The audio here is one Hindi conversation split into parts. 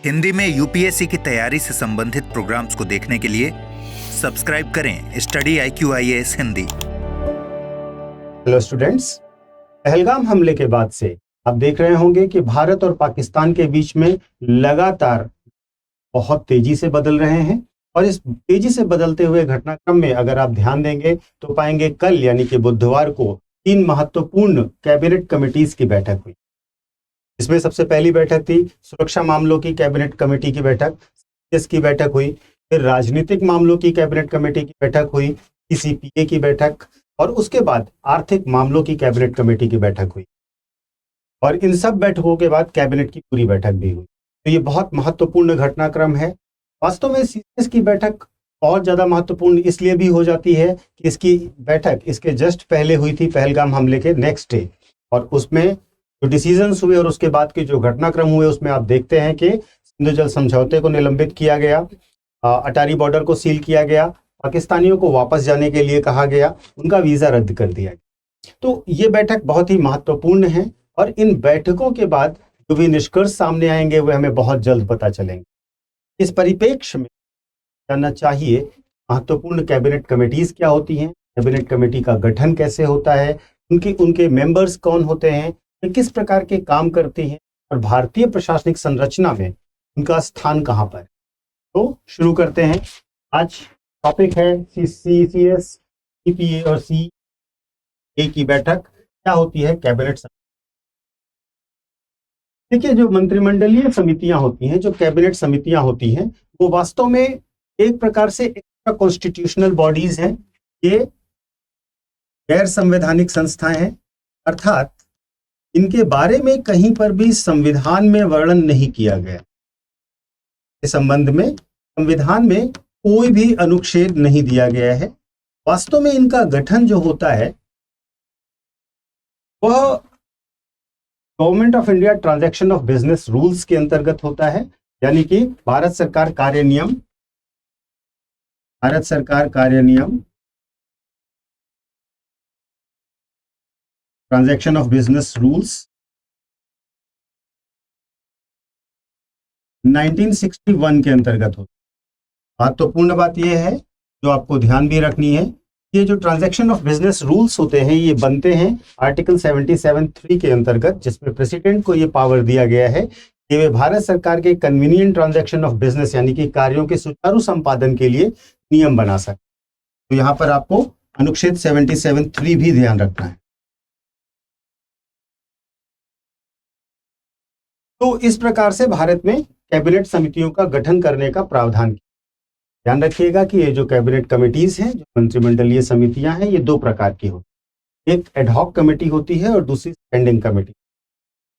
हिंदी में यूपीएससी की तैयारी से संबंधित प्रोग्राम्स को देखने के लिए सब्सक्राइब करें study IQ IAS Hindi. Hello students, Pahalgam हमले के बाद से आप देख रहे होंगे कि भारत और पाकिस्तान के बीच में लगातार बहुत तेजी से बदल रहे हैं। और इस तेजी से बदलते हुए घटनाक्रम में अगर आप ध्यान देंगे तो पाएंगे कल यानी कि बुधवार को 3 महत्वपूर्ण कैबिनेट कमिटीज की बैठक हुई। इसमें सबसे पहली बैठक थी सुरक्षा मामलों की कैबिनेट कमेटी की बैठक, इसकी बैठक हुई। फिर राजनीतिक मामलों की कैबिनेट कमेटी की बैठक हुई, CCPA की बैठक, और उसके बाद आर्थिक मामलों की कैबिनेट कमेटी की बैठक हुई। और इन सब बैठकों के बाद कैबिनेट की पूरी बैठक भी हुई। तो ये बहुत महत्वपूर्ण घटनाक्रम है। वास्तव में CCS की बैठक और ज्यादा महत्वपूर्ण इसलिए भी हो जाती है कि इसकी बैठक इसके जस्ट पहले हुई थी, पहलगाम हमले के नेक्स्ट डे। और उसमें जो डिसीजंस हुए और उसके बाद के जो घटनाक्रम हुए उसमें आप देखते हैं कि सिंधु जल समझौते को निलंबित किया गया, अटारी बॉर्डर को सील किया गया, पाकिस्तानियों को वापस जाने के लिए कहा गया, उनका वीजा रद्द कर दिया गया। तो ये बैठक बहुत ही महत्वपूर्ण है और इन बैठकों के बाद जो भी निष्कर्ष सामने आएंगे वे हमें बहुत जल्द पता चलेंगे। इस परिप्रेक्ष्य में जानना चाहिए महत्वपूर्ण कैबिनेट कमेटीज क्या होती हैं, कैबिनेट कमेटी का गठन कैसे होता है, उनके मेंबर्स कौन होते हैं, वे किस प्रकार के काम करती हैं और भारतीय प्रशासनिक संरचना में उनका स्थान कहां पर है। तो शुरू करते हैं। आज टॉपिक है CCS, CPA और CA की बैठक क्या होती है कैबिनेट समिति। देखिए, जो मंत्रिमंडलीय समितियां होती हैं, जो कैबिनेट समितियां होती हैं, वो वास्तव में एक प्रकार से एक्स्ट्रा कॉन्स्टिट्यूशनल बॉडीज हैं। ये गैर संवैधानिक संस्थाएं हैं, अर्थात इनके बारे में कहीं पर भी संविधान में वर्णन नहीं किया गया। इस संबंध में संविधान में कोई भी अनुच्छेद नहीं दिया गया है। वास्तव में इनका गठन जो होता है वह government of India transaction of business rules के अंतर्गत होता है, यानी कि भारत सरकार कार्य नियम ट्रांजैक्शन ऑफ बिजनेस रूल्स 1961 के अंतर्गत होता है। महत्वपूर्ण बात यह है जो आपको ध्यान भी रखनी है, ये जो ट्रांजैक्शन ऑफ बिजनेस रूल्स होते हैं ये बनते हैं आर्टिकल 77(3) के अंतर्गत, जिसमें प्रेसिडेंट को ये पावर दिया गया है कि वे भारत सरकार के कन्वीनियंट ट्रांजैक्शन ऑफ बिजनेस यानी कि कार्यों के सुचारू संपादन के लिए नियम बना सकते। तो यहां पर आपको अनुच्छेद 77(3) भी ध्यान रखना है। तो इस प्रकार से भारत में कैबिनेट समितियों का गठन करने का प्रावधान किया। ध्यान रखिएगा कि ये जो कैबिनेट कमिटीज हैं, जो मंत्रिमंडलीय समितियां हैं, ये 2 प्रकार की होती है। एक एडहॉक कमेटी होती है और दूसरी स्टैंडिंग कमेटी।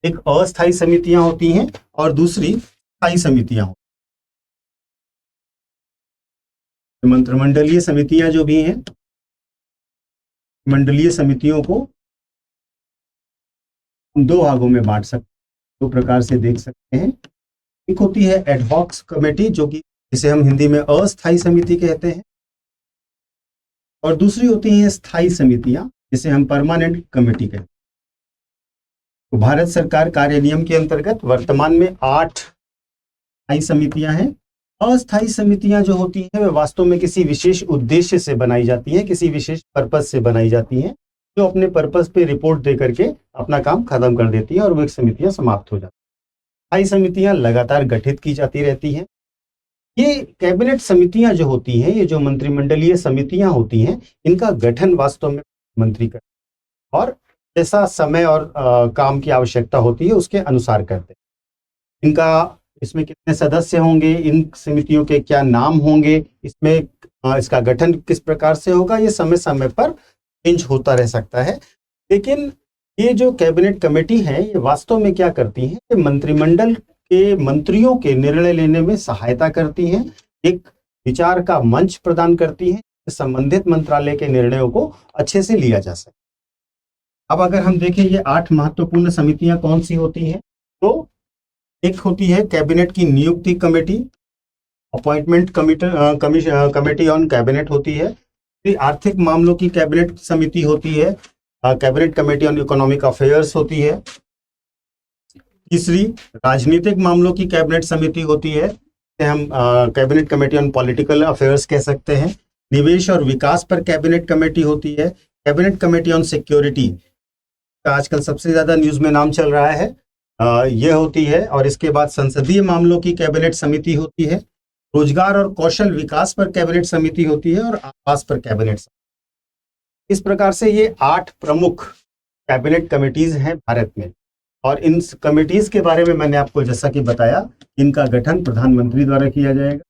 एक अस्थायी समितियां होती हैं और दूसरी स्थायी समितियां होती हैं। मंत्रिमंडलीय समितियां जो भी हैं, मंडलीय समितियों को 2 भागों में बांट सकते, 2 प्रकार से देख सकते हैं। एक होती है एडहॉक कमेटी, जो कि जिसे हम हिंदी में अस्थायी समिति कहते हैं, और दूसरी होती है स्थायी समितियां, जिसे हम परमानेंट कमेटी कहते हैं। तो भारत सरकार कार्य नियम के अंतर्गत वर्तमान में 8 स्थायी समितियां हैं। अस्थायी समितियां जो होती हैं वे वास्तव में किसी विशेष उद्देश्य से बनाई जाती हैं, किसी विशेष पर्पस से बनाई जाती हैं, जो अपने पर्पस पे रिपोर्ट दे करके अपना काम खत्म कर देती हैं और वो समितियां समाप्त हो जाती हैं। स्थायी समितियां लगातार गठित की जाती रहती हैं। ये कैबिनेट समितियां जो होती हैं, ये जो मंत्रिमंडलीय समितियां होती हैं, इनका गठन वास्तव में मंत्री करते हैं और जैसा समय और काम की आवश्यकता होती है उसके अनुसार करते हैं। इसमें कितने सदस्य होंगे, इन समितियों के क्या नाम होंगे, इसका गठन किस प्रकार से होगा, ये समय समय पर चेंज होता रह सकता है। लेकिन ये जो कैबिनेट कमेटी है ये वास्तव में क्या करती है, ये मंत्रिमंडल के मंत्रियों के निर्णय लेने में सहायता करती हैं, एक विचार का मंच प्रदान करती हैं, संबंधित मंत्रालय के निर्णयों को अच्छे से लिया जा सके। अब अगर हम देखें ये 8 महत्वपूर्ण समितियां कौन सी होती हैं, तो एक होती है कैबिनेट की नियुक्ति committee, appointment committee on cabinet होती है। फिर आर्थिक मामलों की कैबिनेट समिति होती है, cabinet committee on economic affairs होती है। तीसरी राजनीतिक मामलों की कैबिनेट समिति होती है, जिसे हम cabinet committee on political affairs कह सकते हैं। निवेश और विकास पर कैबिनेट कमेटी होती है। कैबिनेट कमेटी ऑन सिक्योरिटी का आजकल सबसे ज्यादा न्यूज में नाम चल रहा है, यह होती है। और इसके बाद संसदीय मामलों की कैबिनेट समिति होती है। रोजगार और कौशल विकास पर कैबिनेट समिति होती है और आवास पर कैबिनेट समिति। इस प्रकार से ये 8 प्रमुख कैबिनेट कमिटीज हैं भारत में। और इन कमिटीज के बारे में मैंने आपको जैसा कि बताया, इनका गठन प्रधानमंत्री द्वारा किया जाएगा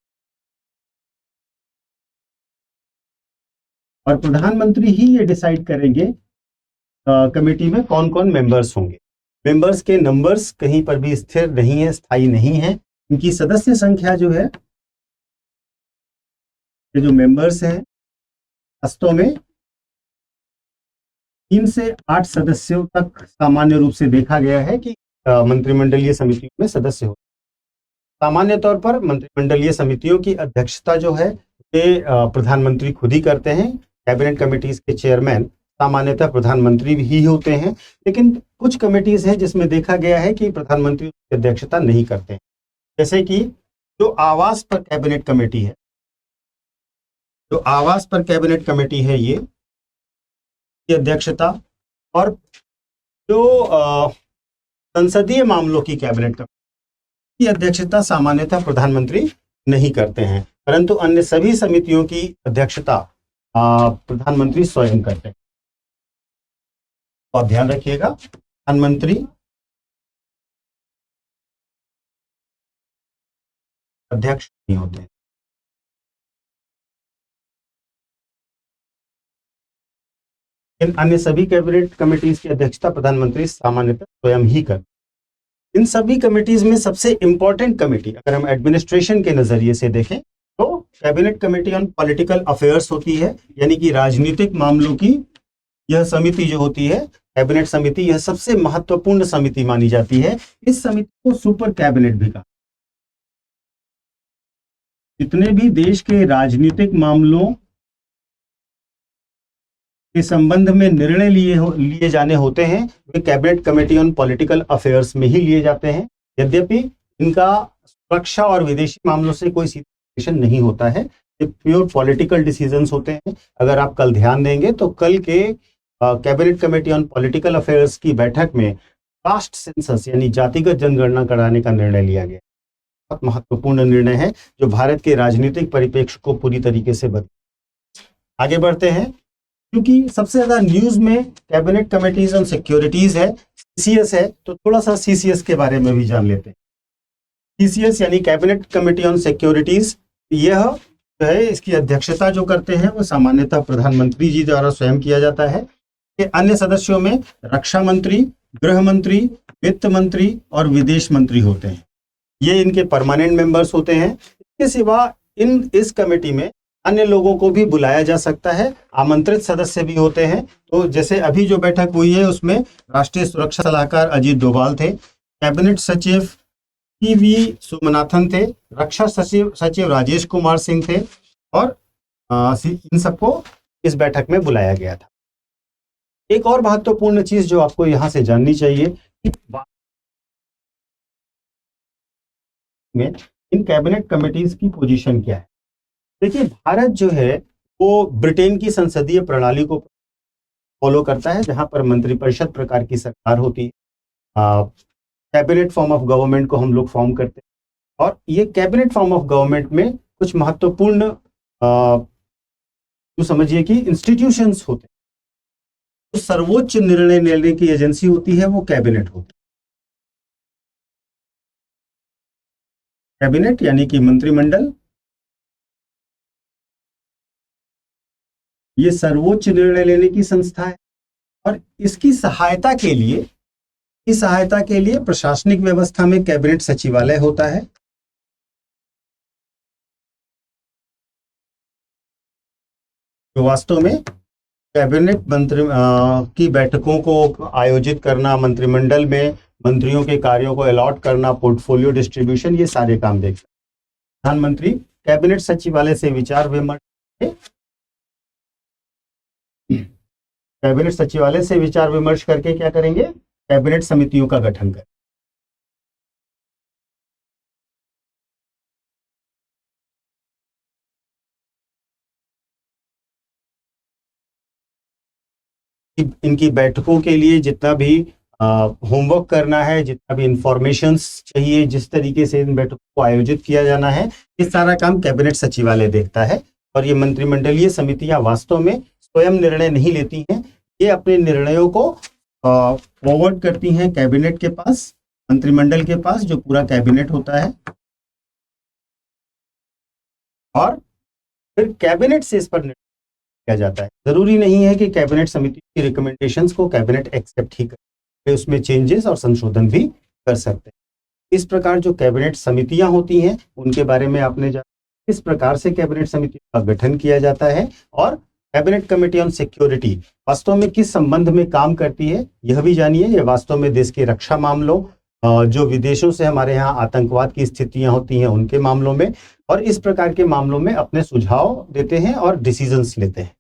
और प्रधानमंत्री ही ये डिसाइड करेंगे कमेटी में कौन कौन मेंबर्स होंगे। मेंबर्स के नंबर्स कहीं पर भी स्थिर नहीं है, स्थायी नहीं है। इनकी सदस्य संख्या जो है, ये जो मेंबर्स हैं, वास्तव में 3 से 8 सदस्यों तक सामान्य रूप से देखा गया है कि मंत्रिमंडलीय समितियों में सदस्य हो। सामान्य तौर पर मंत्रिमंडलीय समितियों की अध्यक्षता जो है वे प्रधानमंत्री खुद ही करते हैं। कैबिनेट कमिटीज के चेयरमैन सामान्यतः प्रधानमंत्री ही होते हैं, लेकिन कुछ कमिटीज हैं जिसमें देखा गया है कि प्रधानमंत्री उसकी अध्यक्षता नहीं करते हैं। जैसे कि जो आवास पर कैबिनेट कमेटी है, जो आवास पर कैबिनेट कमेटी है, ये की अध्यक्षता, और जो संसदीय मामलों की कैबिनेट कमेटी की अध्यक्षता सामान्यतः प्रधानमंत्री नहीं करते हैं, परंतु अन्य सभी समितियों की अध्यक्षता प्रधानमंत्री स्वयं करते हैं। तो आप ध्यान रखिएगा, प्रधानमंत्री अध्यक्ष नहीं होते हैं। इन अन्य सभी कैबिनेट कमिटीज की अध्यक्षता प्रधानमंत्री सामान्यतः स्वयं ही करते। इन सभी कमिटीज में सबसे इंपॉर्टेंट कमेटी अगर हम एडमिनिस्ट्रेशन के नजरिए से देखें तो cabinet committee on political affairs होती है, यानी कि राजनीतिक मामलों की यह समिति जो होती है, कैबिनेट समिति, यह सबसे महत्वपूर्ण समिति मानी जाती है। इस समिति को सुपर कैबिनेट भी कहा। जितने भी देश के राजनीतिक मामलों के संबंध में निर्णय लिए जाने होते हैं, वे cabinet committee on political affairs में ही लिए जाते हैं। यद्यपि इनका सुरक्षा और विदेशी मामलों से कोई सीधा रिलेशन नहीं होता है, ये प्योर पॉलिटिकल डिसीजंस होते हैं। अगर आप कल ध्यान देंगे तो कल के cabinet committee on political affairs की बैठक में कास्ट सेंसस यानी जातिगत जनगणना कराने का निर्णय लिया गया। बहुत महत्वपूर्ण निर्णय है जो भारत के राजनीतिक परिप्रेक्ष्य को पूरी तरीके से बदल। आगे बढ़ते हैं, क्योंकि सबसे ज्यादा न्यूज में कैबिनेट कमेटीज ऑन सिक्योरिटीज है, सीसीएस है, तो थोड़ा सा सीसीएस के बारे में भी जान लेते हैं। सीसीएस यानी कैबिनेट कमेटी ऑन सिक्योरिटीज, यह जो है इसकी अध्यक्षता जो करते हैं वो सामान्यतः प्रधानमंत्री जी द्वारा स्वयं किया जाता है। के अन्य सदस्यों में रक्षा मंत्री, गृह मंत्री, वित्त मंत्री और विदेश मंत्री होते हैं। ये इनके परमानेंट मेंबर्स होते हैं। इसके सिवा इस कमेटी में अन्य लोगों को भी बुलाया जा सकता है, आमंत्रित सदस्य भी होते हैं। तो जैसे अभी जो बैठक हुई है उसमें राष्ट्रीय सुरक्षा सलाहकार अजीत डोभाल थे, कैबिनेट सचिव वी सोमनाथन थे, रक्षा सचिव राजेश कुमार सिंह थे, और इन सबको इस बैठक में बुलाया गया था। एक और महत्वपूर्ण चीज जो आपको यहां से जाननी चाहिए कि में इन कैबिनेट कमिटीज की पोजीशन क्या है। देखिए, भारत जो है वो ब्रिटेन की संसदीय प्रणाली को फॉलो करता है, जहां पर मंत्रिपरिषद प्रकार की सरकार होती है। कैबिनेट फॉर्म ऑफ गवर्नमेंट को हम लोग फॉर्म करते हैं, और ये कैबिनेट फॉर्म ऑफ गवर्नमेंट में कुछ महत्वपूर्ण जो समझिए कि इंस्टीट्यूशंस होते हैं। तो सर्वोच्च निर्णय लेने की एजेंसी होती है वो कैबिनेट होती है। कैबिनेट यानी कि मंत्रिमंडल, ये सर्वोच्च निर्णय लेने की संस्था है, और इसकी सहायता के लिए प्रशासनिक व्यवस्था में कैबिनेट सचिवालय होता है। तो वास्तव में कैबिनेट मंत्री की बैठकों को आयोजित करना, मंत्रिमंडल में मंत्रियों के कार्यों को अलॉट करना, पोर्टफोलियो डिस्ट्रीब्यूशन, ये सारे काम देखते हैं। प्रधानमंत्री कैबिनेट सचिवालय से विचार विमर्श करके क्या करेंगे, कैबिनेट समितियों का गठन करें। इनकी बैठकों के लिए जितना भी होमवर्क करना है, जितना भी इंफॉर्मेशंस चाहिए, जिस तरीके से इन बैठकों को आयोजित किया जाना है, ये सारा काम कैबिनेट सचिवालय देखता है। और ये मंत्रिमंडलीय समितियां वास्तव में स्वयं निर्णय नहीं लेती हैं, ये अपने निर्णयों को फॉरवर्ड करती हैं कैबिनेट के पास, मंत्रिमंडल के पास, जो पूरा कैबिनेट होता है, और फिर कैबिनेट से इस पर निर्णय किया जाता है। जरूरी नहीं है कि कैबिनेट समिति की रिकमेंडेशंस को कैबिनेट एक्सेप्ट ही करे, उसमें चेंजेस और संशोधन भी कर सकते हैं। इस प्रकार जो कैबिनेट समितियां होती हैं उनके बारे में आपने जाना, किस प्रकार से कैबिनेट समिति का गठन किया जाता है, और कैबिनेट कमेटी ऑन सिक्योरिटी वास्तव में किस संबंध में काम करती है यह भी जानिए। ये वास्तव में देश के रक्षा मामलों, जो विदेशों से हमारे यहाँ आतंकवाद की स्थितियां होती हैं उनके मामलों में, और इस प्रकार के मामलों में अपने सुझाव देते हैं और डिसीजंस लेते हैं।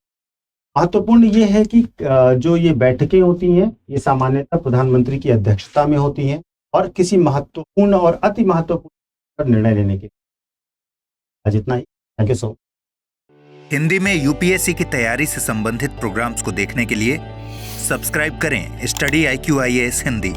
महत्वपूर्ण ये है कि जो ये बैठकें होती हैं ये सामान्यतः प्रधानमंत्री की अध्यक्षता में होती हैं, और किसी महत्वपूर्ण और अति महत्वपूर्ण पर निर्णय लेने के लिए। आज इतना ही। Thank you so much. Hindi में यूपीएससी की तैयारी से संबंधित प्रोग्राम्स को देखने के लिए सब्सक्राइब करें स्टडी IQ IAS हिंदी।